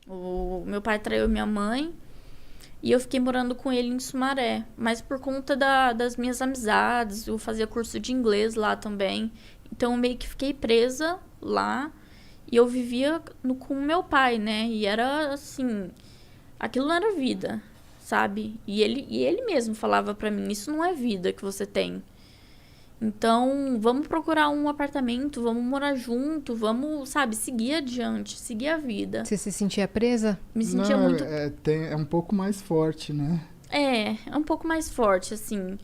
O meu pai traiu minha mãe e eu fiquei morando com ele em Sumaré. Mas por conta das minhas amizades, eu fazia curso de inglês lá também. Então eu meio que fiquei presa lá e eu vivia com o meu pai, né? E era assim, aquilo não era vida, sabe? E ele mesmo falava pra mim, isso não é vida que você tem. Então, vamos procurar um apartamento, vamos morar junto, vamos, sabe, seguir adiante, seguir a vida. Você se sentia presa? Me sentia Não, muito. é um pouco mais forte, né? É um pouco mais forte, assim.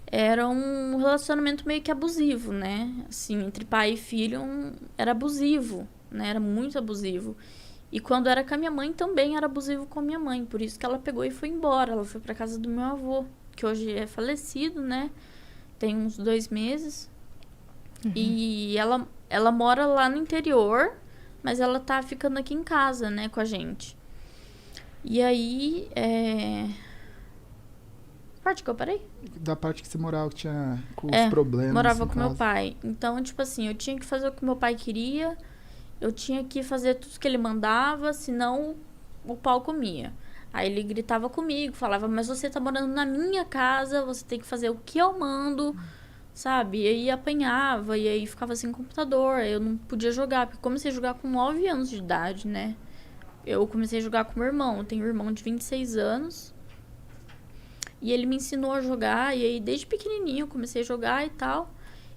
Era um relacionamento meio que abusivo, né? Assim, entre pai e filho, era abusivo, né? Era muito abusivo. E quando era com a minha mãe, também era abusivo com a minha mãe. Por isso que ela pegou e foi embora. Ela foi pra casa do meu avô, que hoje é falecido, né? Tem uns 2 meses. E ela mora lá no interior, mas ela tá ficando aqui em casa, né, com a gente. E aí, parte que eu parei? Da parte que você morava, que tinha com os problemas. Morava em com meu casa. pai. Então, tipo assim, eu tinha que fazer o que meu pai queria, eu tinha que fazer tudo que ele mandava, senão o pau comia. Aí ele gritava comigo, falava, mas você tá morando na minha casa, você tem que fazer o que eu mando, sabe? E aí apanhava, e aí ficava sem computador, eu não podia jogar, porque eu comecei a jogar com 9 anos de idade, né? Eu comecei a jogar com meu irmão, eu tenho um irmão de 26 anos, e ele me ensinou a jogar, e aí desde pequenininho eu comecei a jogar e tal.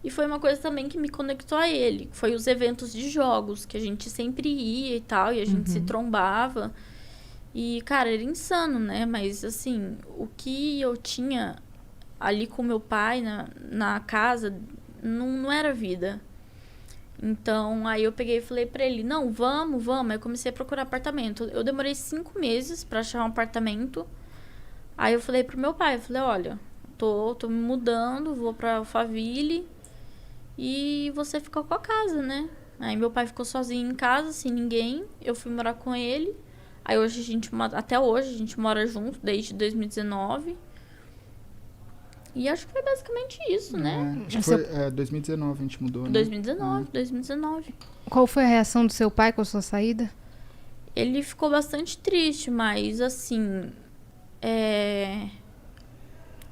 E foi uma coisa também que me conectou a ele, foi os eventos de jogos, que a gente sempre ia e tal, e a gente se trombava. E, cara, era insano, né? Mas, assim, o que eu tinha ali com meu pai na casa não era vida. Então, aí eu peguei e falei pra ele, não, vamos. Aí eu comecei a procurar apartamento. Eu demorei 5 meses pra achar um apartamento. Aí eu falei pro meu pai, eu falei, olha, tô me mudando, vou pra Alphaville e você ficou com a casa, né? Aí meu pai ficou sozinho em casa, sem ninguém. Eu fui morar com ele. Aí hoje até hoje a gente mora junto, desde 2019. E acho que foi basicamente isso, né? Acho que foi 2019 a gente mudou, né? 2019. Qual foi a reação do seu pai com a sua saída? Ele ficou bastante triste, mas assim,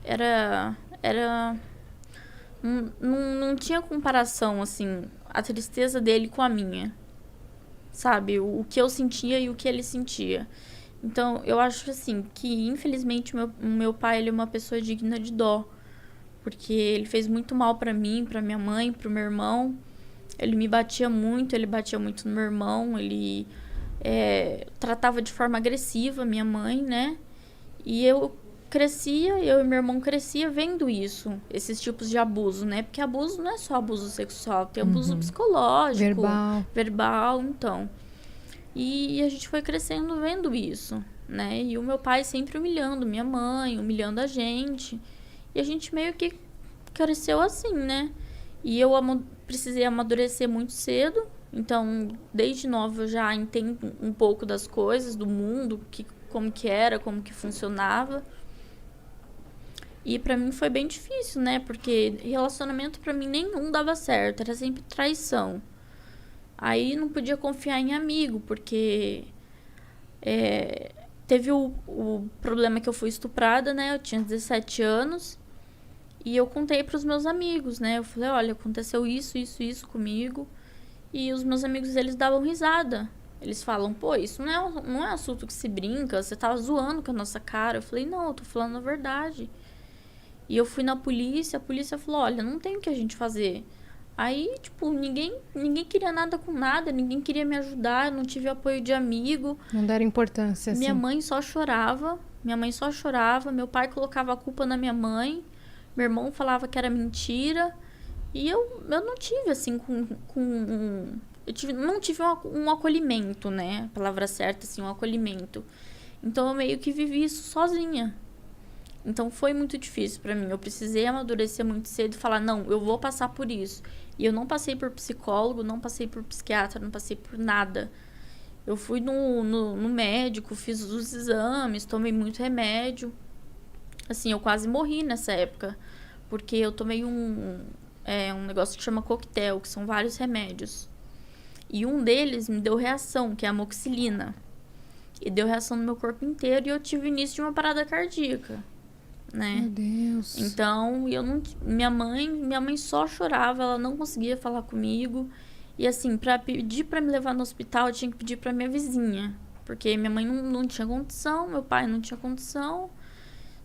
era não tinha comparação, assim, a tristeza dele com a minha, sabe? O que eu sentia e o que ele sentia. Então, eu acho, assim, que infelizmente o meu pai, ele é uma pessoa digna de dó, porque ele fez muito mal pra mim, pra minha mãe, pro meu irmão. Ele me batia muito, ele batia muito no meu irmão, ele tratava de forma agressiva minha mãe, né? E eu e meu irmão crescia vendo isso, esses tipos de abuso, né? Porque abuso não é só abuso sexual, tem abuso psicológico, verbal, então. E a gente foi crescendo vendo isso, né? E o meu pai sempre humilhando minha mãe, humilhando a gente. E a gente meio que cresceu assim, né? E eu precisei amadurecer muito cedo. Então, desde nova eu já entendo um pouco das coisas, do mundo, como que era, como que funcionava. E pra mim foi bem difícil, né? Porque relacionamento pra mim nenhum dava certo, era sempre traição. Aí não podia confiar em amigo, porque teve o problema que eu fui estuprada, né? Eu tinha 17 anos. E eu contei pros meus amigos, né? Eu falei, olha, aconteceu isso comigo. E os meus amigos, eles davam risada. Eles falam, pô, isso não é assunto que se brinca, você tava zoando com a nossa cara. Eu falei, não, eu tô falando a verdade. E eu fui na polícia, a polícia falou, olha, não tem o que a gente fazer. Aí, tipo, ninguém queria nada com nada, ninguém queria me ajudar, eu não tive apoio de amigo. Não deram importância, assim. Minha mãe só chorava, meu pai colocava a culpa na minha mãe, meu irmão falava que era mentira. E eu não tive, assim, não tive um acolhimento, né? A palavra certa, assim, um acolhimento. Então, eu meio que vivi isso sozinha. Então, foi muito difícil pra mim. Eu precisei amadurecer muito cedo e falar, não, eu vou passar por isso. E eu não passei por psicólogo, não passei por psiquiatra, não passei por nada. Eu fui no médico, fiz os exames, tomei muito remédio. Assim, eu quase morri nessa época. Porque eu tomei um negócio que chama coquetel, que são vários remédios. E um deles me deu reação, que é a amoxicilina. e deu reação no meu corpo inteiro e eu tive o início de uma parada cardíaca, né? Meu Deus. Então, eu não... Minha mãe só chorava, ela não conseguia falar comigo. E assim, pra pedir pra me levar no hospital, eu tinha que pedir pra minha vizinha. Porque minha mãe não tinha condição, meu pai não tinha condição,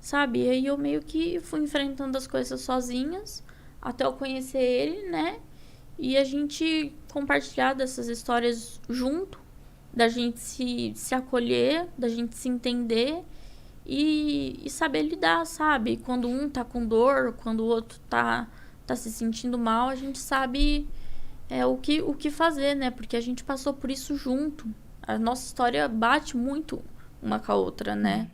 sabe? E aí eu meio que fui enfrentando as coisas sozinhas, até eu conhecer ele, né? E a gente compartilhar dessas histórias junto, da gente se acolher, da gente se entender e saber lidar, sabe? Quando um tá com dor, quando o outro tá se sentindo mal, a gente sabe o que fazer, né? Porque a gente passou por isso junto. A nossa história bate muito uma com a outra, né?